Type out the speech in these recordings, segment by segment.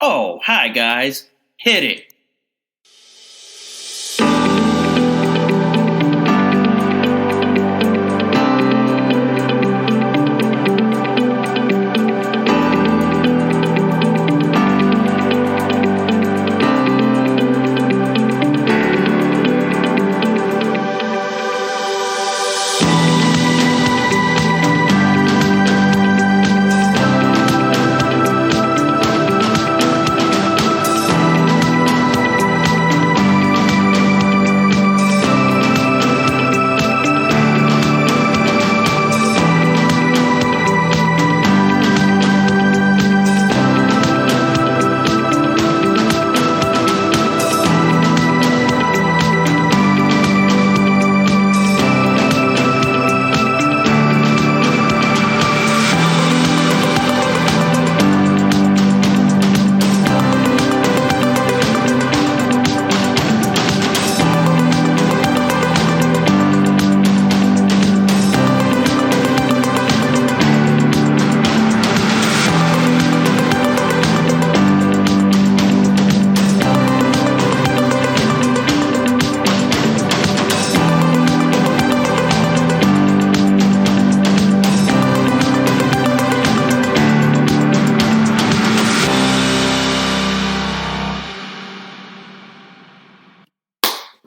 Oh, hi guys. Hit it.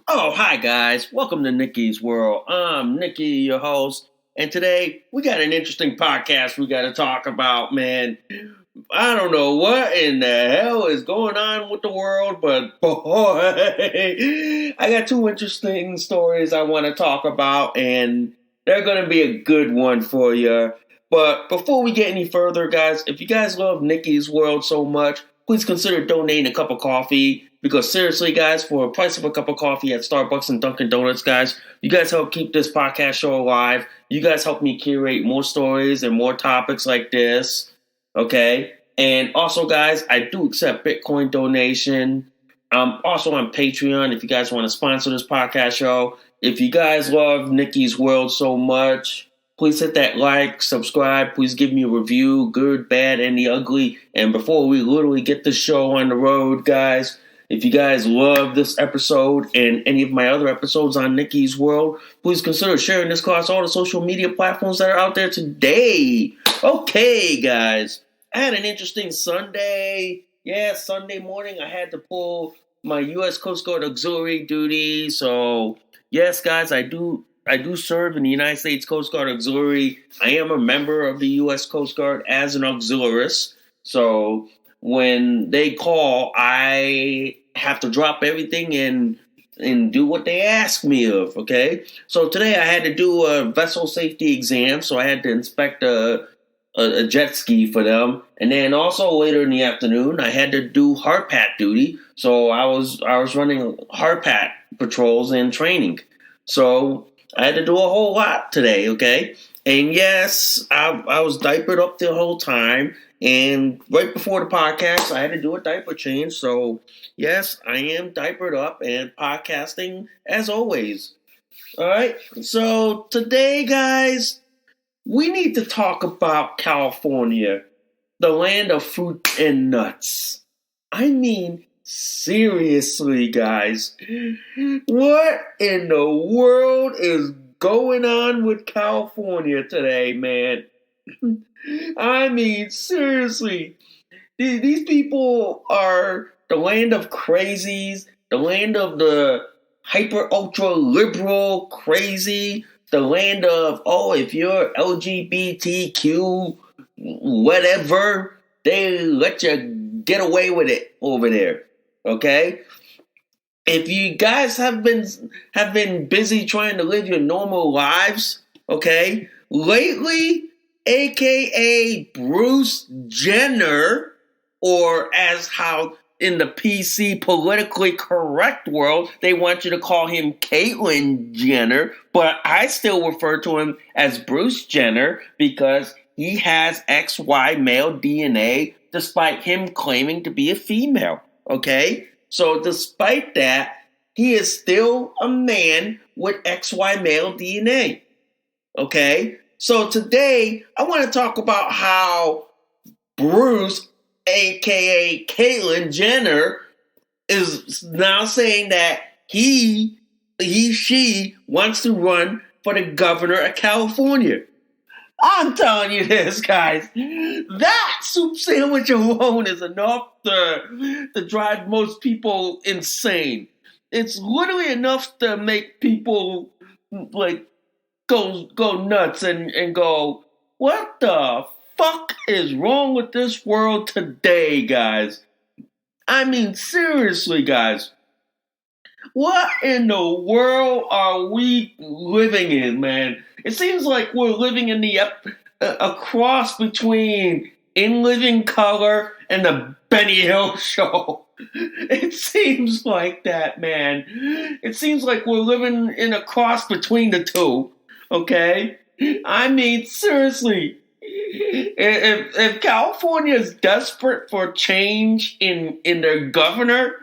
Oh, hi guys. Welcome to Nikki's World. I'm Nikki, your host, and today we got an interesting podcast we got to talk about, man. I don't know what in the hell is going on with the world, but boy, I got two interesting stories I want to talk about, and they're going to be a good one for you. But before we get any further, guys, if you guys love Nikki's World so much, please consider donating a cup of coffee. Because seriously, guys, for a price of a cup of coffee at Starbucks and Dunkin' Donuts, guys, you guys help keep this podcast show alive. You guys help me curate more stories and more topics like this. Okay? And also, guys, I do accept Bitcoin donation. I'm also on Patreon if you guys want to sponsor this podcast show. If you guys love Nikki's World so much, please hit that like, subscribe. Please give me a review, good, bad, and the ugly. And before we literally get the show on the road, guys, if you guys love this episode and any of my other episodes on Nikki's World, please consider sharing this across all the social media platforms that are out there today. Okay, guys. I had an interesting Sunday. Yeah, Sunday morning I had to pull my U.S. Coast Guard auxiliary duty. So, yes, guys, I do serve in the United States Coast Guard Auxiliary. I am a member of the U.S. Coast Guard as an auxiliarist. So when they call, I have to drop everything and do what they ask me of, okay? So today I had to do a vessel safety exam, so I had to inspect a jet ski for them. And then also later in the afternoon, I had to do hard pat duty. So I was running hard pat patrols and training. So I had to do a whole lot today, okay? And yes, I was diapered up the whole time. And right before the podcast, I had to do a diaper change. So, yes, I am diapered up and podcasting as always. All right. So, today, guys, we need to talk about California, the land of fruit and nuts. I mean, seriously, guys, what in the world is going on with California today, man? I mean, seriously, these people are the land of crazies, the land of the hyper ultra liberal crazy, the land of, oh, if you're LGBTQ, whatever, they let you get away with it over there, okay? If you guys have been busy trying to live your normal lives, okay, lately, a.k.a. Bruce Jenner, or as how in the PC politically correct world, they want you to call him Caitlyn Jenner, but I still refer to him as Bruce Jenner because he has XY male DNA despite him claiming to be a female, okay? So despite that, he is still a man with XY male DNA, okay? So today, I want to talk about how Bruce aka Caitlyn Jenner, is now saying that she wants to run for the governor of California. I'm telling you this, guys. That soup sandwich alone is enough to drive most people insane. It's literally enough to make people like go nuts and go, what the fuck is wrong with this world today, guys? I mean, seriously, guys. What in the world are we living in, man? It seems like we're living in a cross between In Living Color and the Benny Hill Show. It seems like that, man. It seems like we're living in a cross between the two, okay? I mean, seriously, if California is desperate for change in their governor,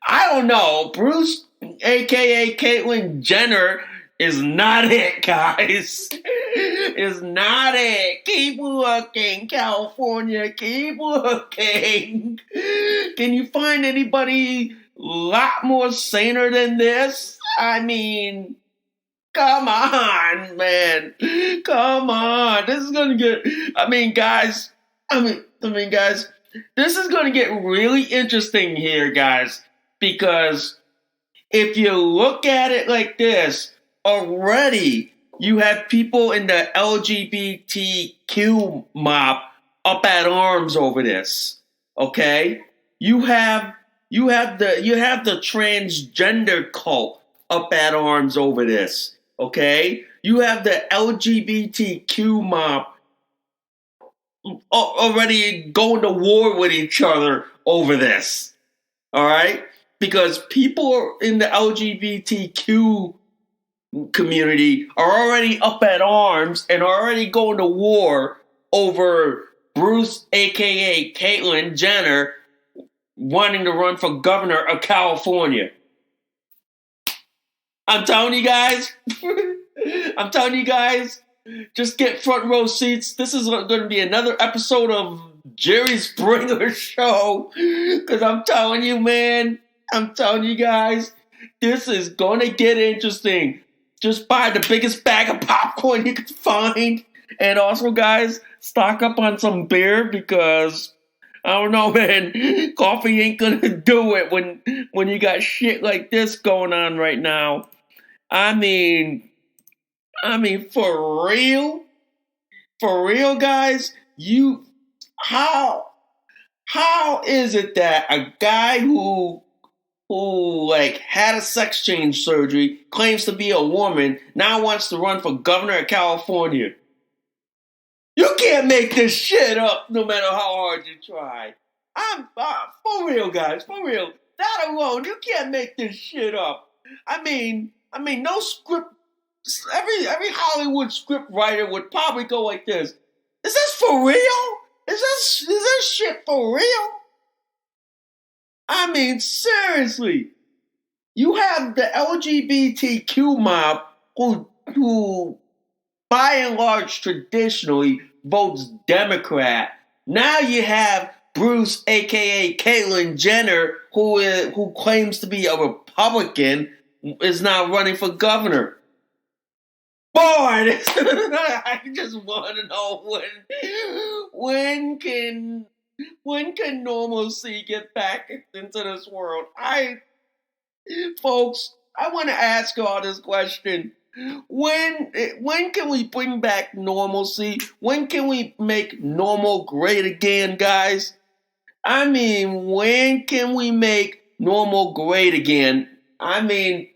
I don't know. Bruce, aka Caitlyn Jenner, is not it, guys. Is not it. Keep looking, California. Keep looking. Can you find anybody a lot more saner than this? I mean, come on, man. Come on. This is gonna get. I mean, guys. Guys. This is going to get really interesting here, guys, because if you look at it like this, already you have people in the LGBTQ mob up at arms over this. Okay? You have the transgender cult up at arms over this. Okay? You have the LGBTQ mob already going to war with each other over this. All right? Because people in the LGBTQ community are already up at arms and are already going to war over Bruce, aka Caitlyn Jenner, wanting to run for governor of California. I'm telling you guys. Just get front row seats. This is going to be another episode of Jerry Springer Show. Because I'm telling you, man. I'm telling you guys. This is going to get interesting. Just buy the biggest bag of popcorn you can find. And also, guys, stock up on some beer. Because, I don't know, man. Coffee ain't going to do it when you got shit like this going on right now. I mean, for real, guys, how is it that a guy who like had a sex change surgery, claims to be a woman, now wants to run for governor of California? You can't make this shit up, no matter how hard you try. For real, guys, for real. That alone, you can't make this shit up. I mean, no script. Every Hollywood script writer would probably go like this. Is this for real? Is this shit for real? I mean, seriously. You have the LGBTQ mob who by and large traditionally votes Democrat. Now you have Bruce, aka Caitlyn Jenner, who claims to be a Republican, is now running for governor. Boy, I just want to know when can normalcy get back into this world? Folks, I want to ask y'all this question. When can we bring back normalcy? When can we make normal great again, guys? I mean, when can we make normal great again? I mean,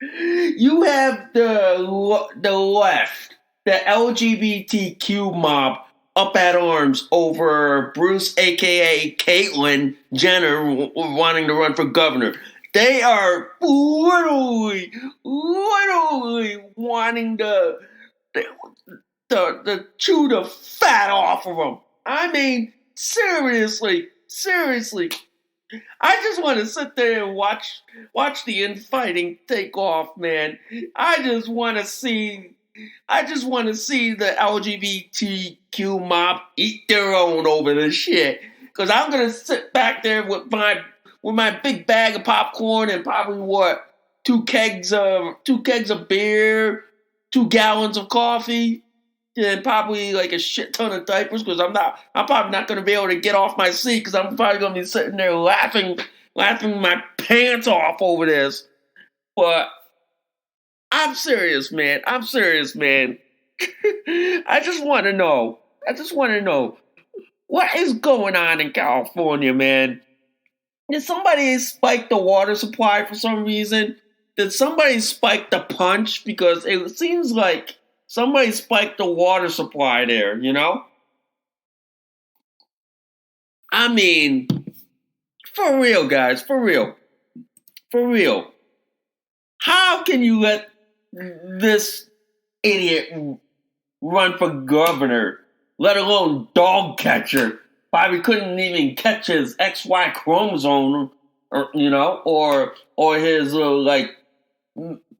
you have the left, the LGBTQ mob, up at arms over Bruce, a.k.a. Caitlyn Jenner, wanting to run for governor. They are literally wanting to chew the fat off of them. I mean, seriously. I just want to sit there and watch the infighting take off, man. I just want to see I just want to see the LGBTQ mob eat their own over this shit. Because I'm gonna sit back there with my big bag of popcorn and probably what 2 kegs of beer, 2 gallons of coffee, and probably like a shit ton of diapers. Because I'm probably not gonna be able to get off my seat because I'm probably gonna be sitting there laughing my pants off over this. But I'm serious, man. I just want to know. What is going on in California, man? Did somebody spike the water supply for some reason? Did somebody spike the punch? Because it seems like somebody spiked the water supply there, you know? I mean, for real, guys, for real. How can you let this idiot run for governor, let alone dog catcher? Probably couldn't even catch his XY chromosome, or his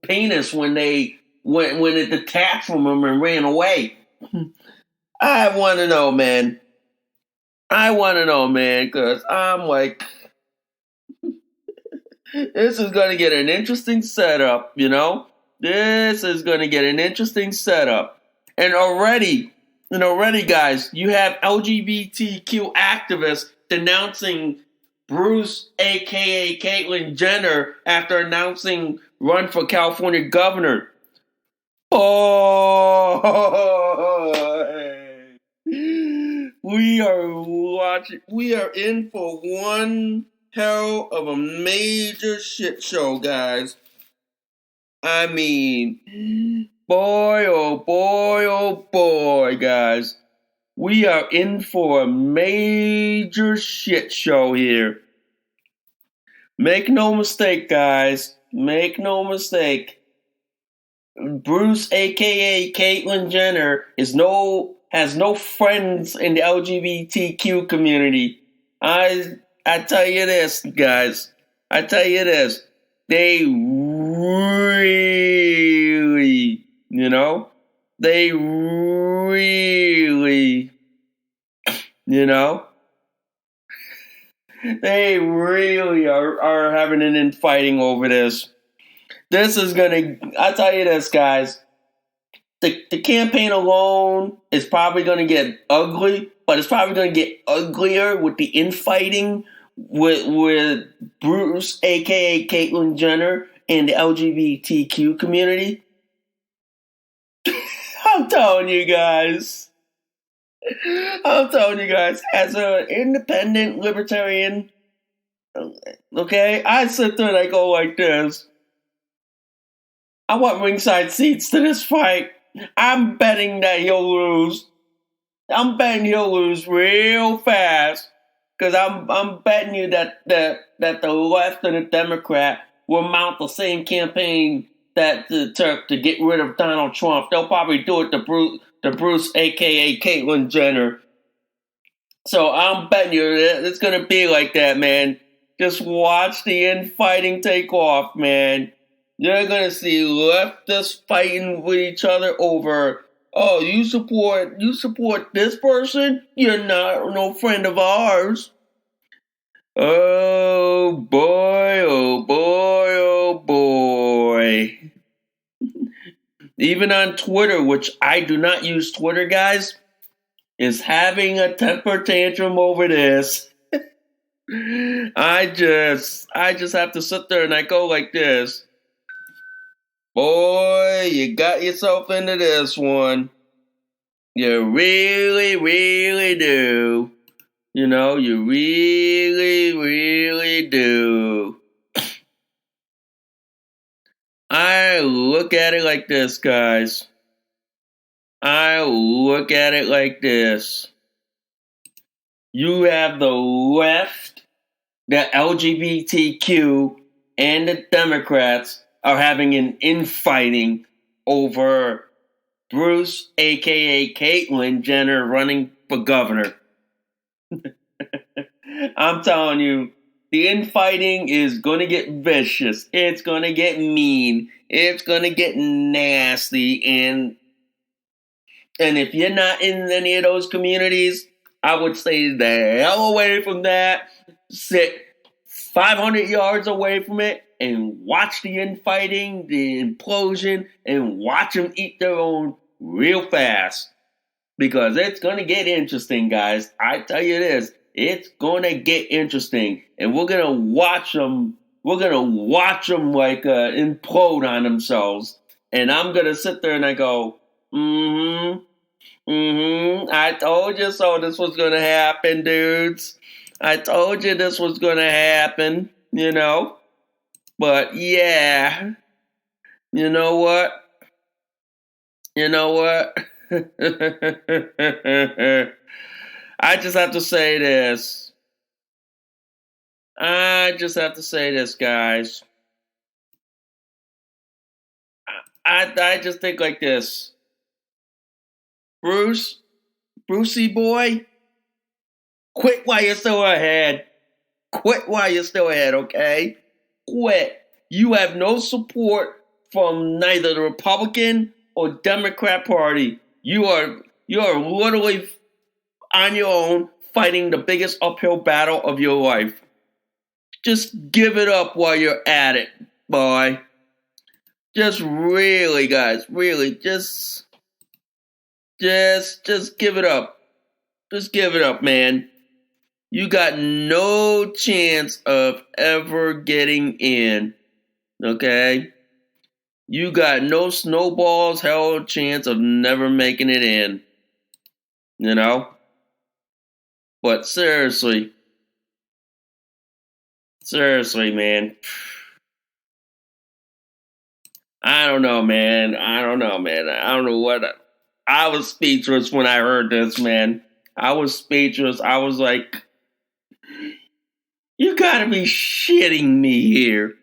penis when it detached from him and ran away. I want to know, man. Because I'm like, this is going to get an interesting setup, you know? This is going to get an interesting setup. And already, guys, you have LGBTQ activists denouncing Bruce, a.k.a. Caitlyn Jenner, after announcing run for California governor. Oh, we are in for one hell of a major shit show, guys. I mean, boy, oh boy, guys. We are in for a major shit show here. Make no mistake, guys. Make no mistake. Bruce, a.k.a. Caitlyn Jenner, has no friends in the LGBTQ community. I tell you this, guys. They really, they really are having an infighting over this. This is I tell you this, guys. The campaign alone is probably gonna get ugly, but it's probably gonna get uglier with the infighting with Bruce, aka Caitlyn Jenner, and the LGBTQ community. I'm telling you guys, as an independent libertarian, okay, I sit there and I go like this. I want ringside seats to this fight. I'm betting that he'll lose. I'm betting he'll lose real fast. Because I'm betting you that the left and the Democrat will mount the same campaign that took to get rid of Donald Trump. They'll probably do it to Bruce, a.k.a. Caitlyn Jenner. So I'm betting you it's going to be like that, man. Just watch the infighting take off, man. You're going to see leftists fighting with each other over, oh, you support this person? You're not no friend of ours. Oh boy. Even on Twitter, which I do not use Twitter, guys, is having a temper tantrum over this. I just have to sit there and I go like this. Boy, you got yourself into this one. You really, really do. You really, really do. I look at it like this, guys. You have the left, the LGBTQ, and the Democrats are having an infighting over Bruce, a.k.a. Caitlyn Jenner, running for governor. I'm telling you, the infighting is going to get vicious. It's going to get mean. It's going to get nasty. And And if you're not in any of those communities, I would stay the hell away from that. Sit 500 yards away from it and watch the infighting, the implosion, and watch them eat their own real fast. Because it's going to get interesting, guys. I tell you this, it's going to get interesting. And we're going to watch them. We're going to watch them like implode on themselves. And I'm going to sit there and I go, I told you so this was going to happen, dudes. I told you this was going to happen, you know. But yeah, you know what? You know what? I just have to say this. I just have to say this, guys. I just think like this. Brucey boy, quit while you're still ahead. Quit while you're still ahead, okay? Quit. You have no support from neither the Republican or Democrat Party. You are literally on your own fighting the biggest uphill battle of your life. Just give it up while you're at it, boy. Just really, guys, really, just give it up. Just give it up, man. You got no chance of ever getting in, okay? You got no snowball's hell chance of never making it in, you know? But seriously, man. I don't know, man. I don't know what. I was speechless when I heard this, man. I was speechless. I was like, you gotta be shitting me here.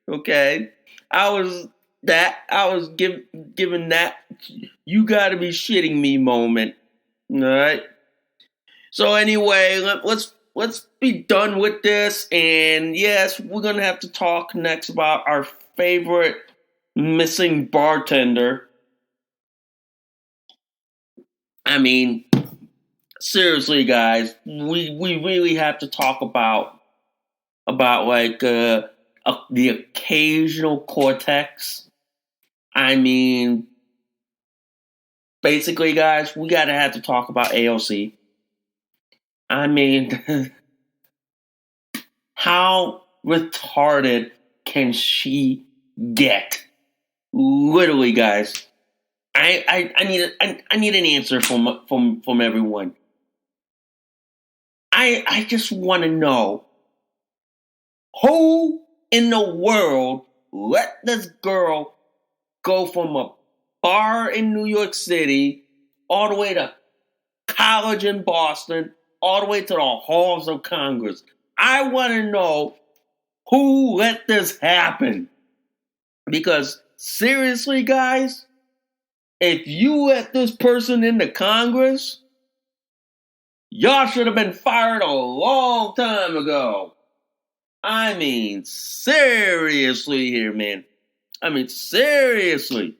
Okay? I was giving that you gotta be shitting me moment. Alright? So anyway, let's be done with this. And yes, we're gonna have to talk next about our favorite missing bartender. I mean, seriously, guys, we really have to talk about like the occasional cortex. I mean, basically, guys, we gotta have to talk about AOC. I mean, how retarded can she get? Literally, guys. I need an answer from everyone. I just want to know who in the world let this girl go from a bar in New York City all the way to college in Boston, all the way to the halls of Congress. I want to know who let this happen. Because seriously, guys, if you let this person into Congress, y'all should have been fired a long time ago. I mean, seriously here, man. I mean, seriously.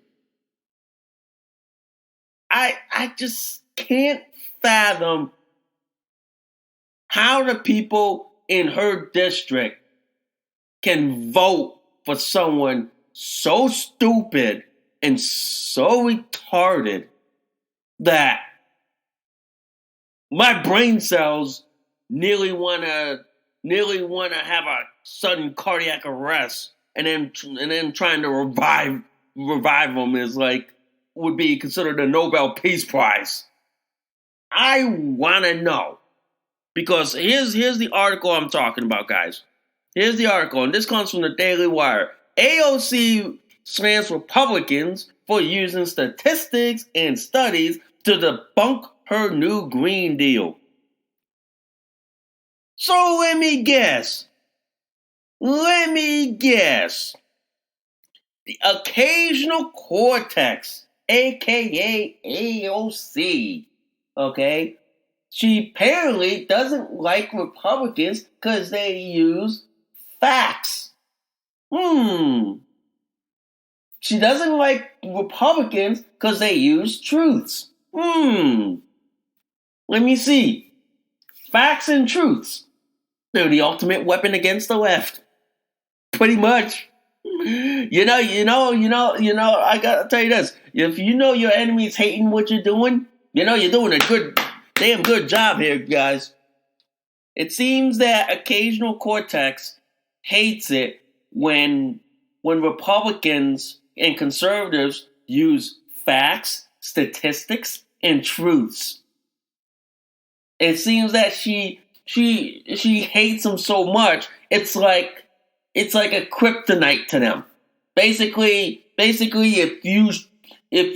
I just can't fathom how the people in her district can vote for someone so stupid and so retarded that my brain cells nearly want to have a sudden cardiac arrest, and then trying to revive them is like would be considered a Nobel Peace Prize. I want to know, because here's the article I'm talking about, guys. Here's the article, and this comes from the Daily Wire. AOC slams Republicans for using statistics and studies to debunk her new Green Deal. So let me guess. The occasional cortex, aka AOC, okay? She apparently doesn't like Republicans because they use facts. She doesn't like Republicans because they use truths. Let me see. Facts and truths. They're the ultimate weapon against the left. Pretty much. I gotta tell you this. If you know your enemy's hating what you're doing, you're doing a damn good job here, guys. It seems that occasional cortex hates it when Republicans and conservatives use facts, statistics, and truths. It seems that she hates them so much. It's like a kryptonite to them. Basically, if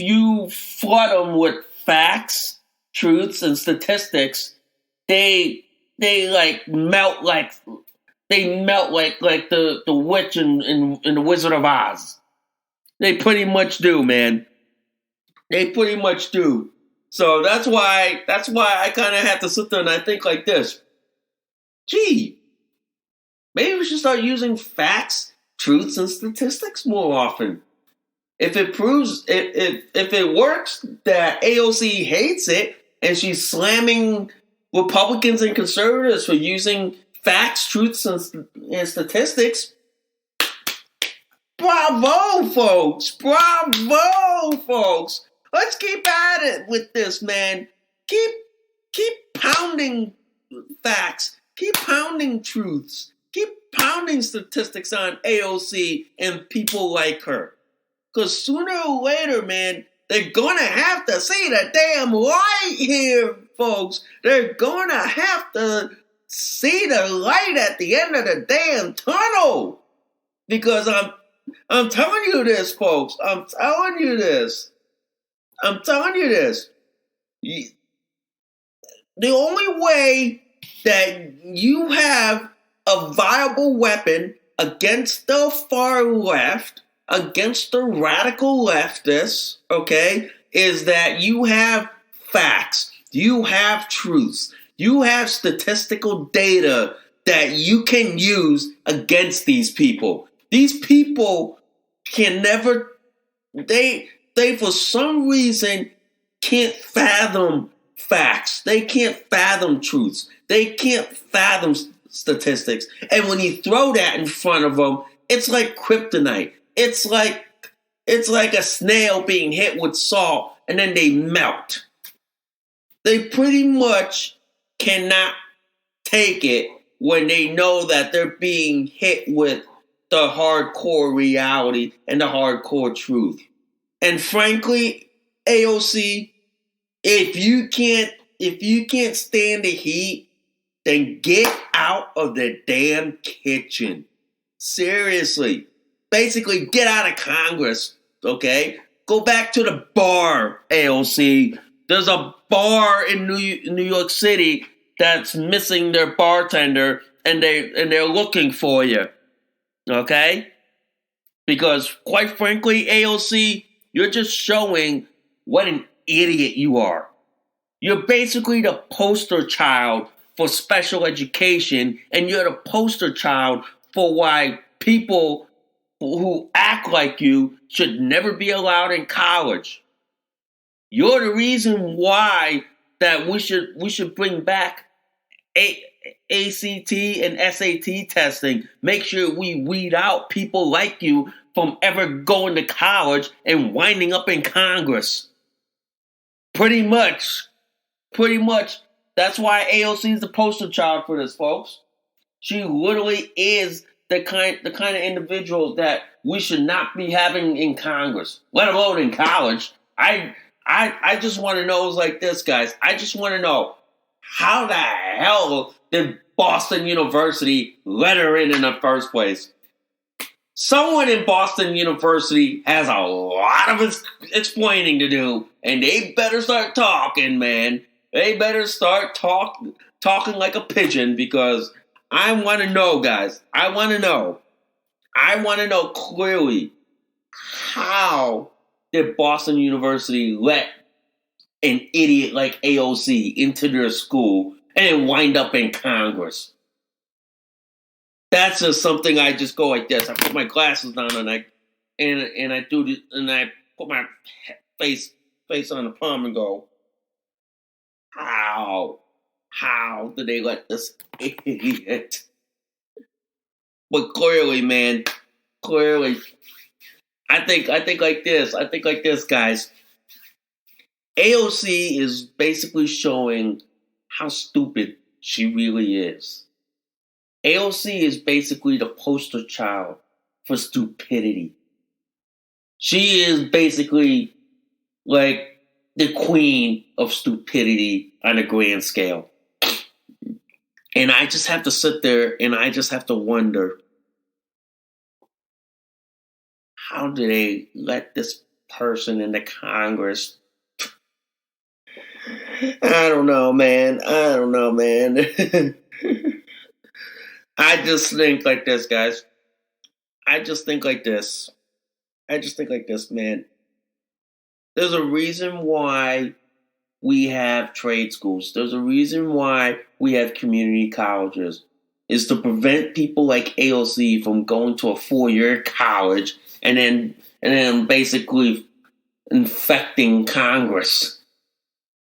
you flood them with facts, truths, and statistics, they melt like the witch in the Wizard of Oz. They pretty much do, man. They pretty much do. So that's why I kind of have to sit there and I think like this. Gee, maybe we should start using facts, truths, and statistics more often. If it works that AOC hates it and she's slamming Republicans and conservatives for using facts, truths, and statistics, bravo, folks! Bravo, folks! Let's keep at it with this, man. Keep pounding facts. Keep pounding truths. Keep pounding statistics on AOC and people like her. Because sooner or later, man, they're going to have to see the damn light here, folks. They're going to have to see the light at the end of the damn tunnel. Because I'm telling you this, folks. I'm telling you this. The only way that you have a viable weapon against the far left, against the radical leftists, okay, is that you have facts, you have truths, you have statistical data that you can use against these people. These people can never, they for some reason can't fathom facts. They can't fathom truths. They can't fathom statistics. And when you throw that in front of them, it's like kryptonite. It's like a snail being hit with salt and then they melt. They pretty much cannot take it when they know that they're being hit with the hardcore reality and the hardcore truth. And frankly, AOC, if you can't stand the heat, then get out of the damn kitchen. Seriously. Basically, get out of Congress, okay? Go back to the bar, AOC. There's a bar in New York City that's missing their bartender, and they're looking for you, okay? Because, quite frankly, AOC, you're just showing what an idiot you are. You're basically the poster child for special education, and you're the poster child for why people who act like you should never be allowed in college. You're the reason why that we should bring back ACT and SAT testing. Make sure we weed out people like you from ever going to college and winding up in Congress. Pretty much. That's why AOC is the poster child for this, folks. She literally is the kind of individual that we should not be having in Congress, let alone in college. I just want to know like this, guys. I just want to know how the hell did Boston University let her in the first place? Someone in Boston University has a lot of explaining to do, and they better start talking, man. They better start talking like a pigeon, because I want to know, guys. I want to know clearly, how did Boston University let an idiot like AOC into their school and wind up in Congress? That's just something I just go like this. I put my glasses down and I do this, and I put my face on the palm and go, How did they let this idiot? But clearly, man, clearly, I think like this. I think like this, guys. AOC is basically showing how stupid she really is. AOC is basically the poster child for stupidity. She is basically like the queen of stupidity on a grand scale. And I just have to sit there and I just have to wonder, how do they let this person in the Congress? I don't know, man. I just think like this, guys. I just think like this, man. There's a reason why we have trade schools. There's a reason why we have community colleges. Is to prevent people like AOC from going to a 4-year college and then basically infecting Congress.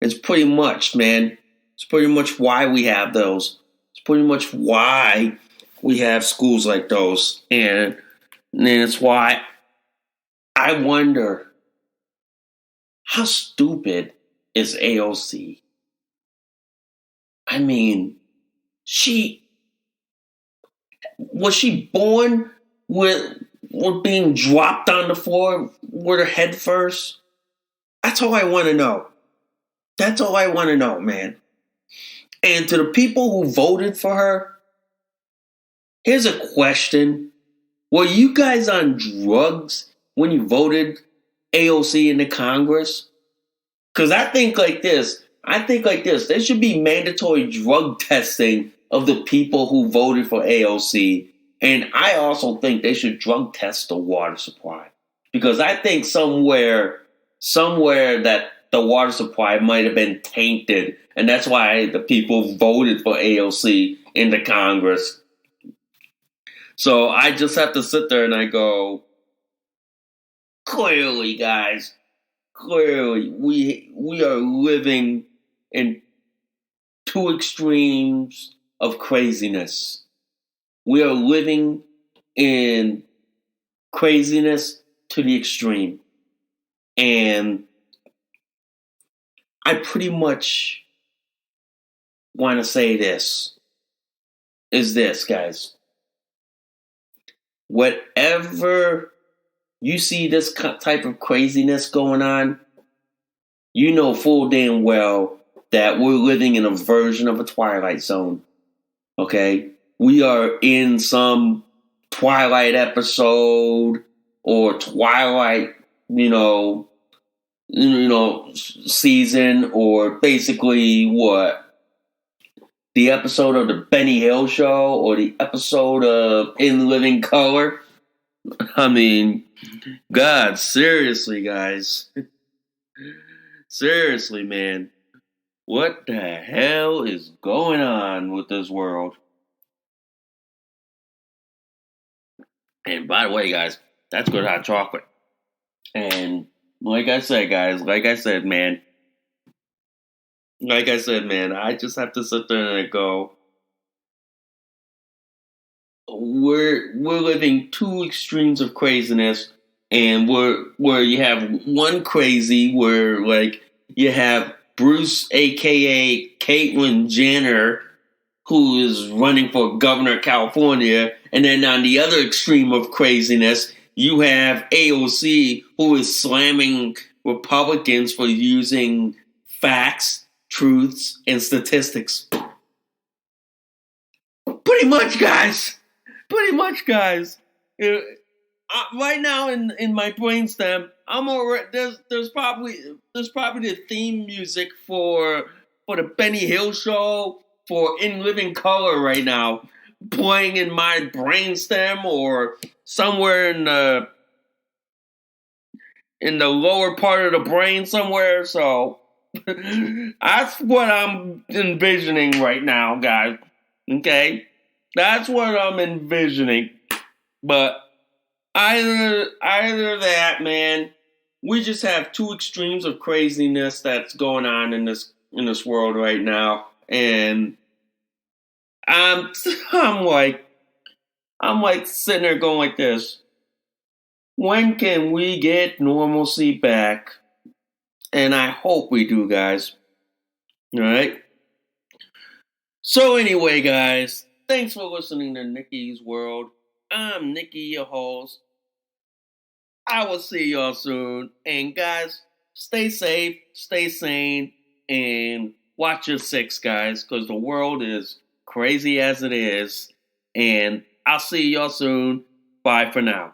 It's pretty much, man. It's pretty much why we have those. It's pretty much why we have schools like those. And it's why I wonder, how stupid is AOC? I mean, was she born with being dropped on the floor with her head first? That's all I want to know. That's all I want to know, man. And to the people who voted for her, here's a question. Were you guys on drugs when you voted AOC into Congress? Because I think like this. There should be mandatory drug testing of the people who voted for AOC. And I also think they should drug test the water supply. Because I think somewhere that the water supply might have been tainted. And that's why the people voted for AOC into Congress. So I just have to sit there and I go, clearly, guys, we are living in two extremes of craziness. We are living in craziness to the extreme. And I pretty much want to say this, guys. Whatever you see this type of craziness going on, you know full damn well that we're living in a version of a Twilight Zone. Okay? We are in some Twilight episode or Twilight, season, or basically what? The episode of the Benny Hill Show or the episode of In Living Color. I mean, God, seriously, guys. Seriously, man. What the hell is going on with this world? And by the way, guys, that's good hot chocolate. And like I said, man, I just have to sit there and go, we're living two extremes of craziness, and where you have one crazy where like you have Bruce, aka Caitlyn Jenner, who is running for governor of California, and then on the other extreme of craziness, you have AOC, who is slamming Republicans for using facts, truths, and statistics. Pretty much, guys. Right now in my brainstem, I'm already there's probably the theme music for the Benny Hill Show, for In Living Color right now, playing in my brainstem or somewhere in the lower part of the brain somewhere. So that's what I'm envisioning right now, guys. Okay? That's what I'm envisioning. But either that, man, we just have two extremes of craziness that's going on in this in this world right now, and I'm I'm like I'm like sitting there going like this. When can we get normalcy back? And I hope we do, guys. All right. So anyway, guys, thanks for listening to Nikki's World. I'm Nikki, your host. I will see y'all soon. And guys, stay safe, stay sane, and watch your six, guys, because the world is crazy as it is. And I'll see y'all soon. Bye for now.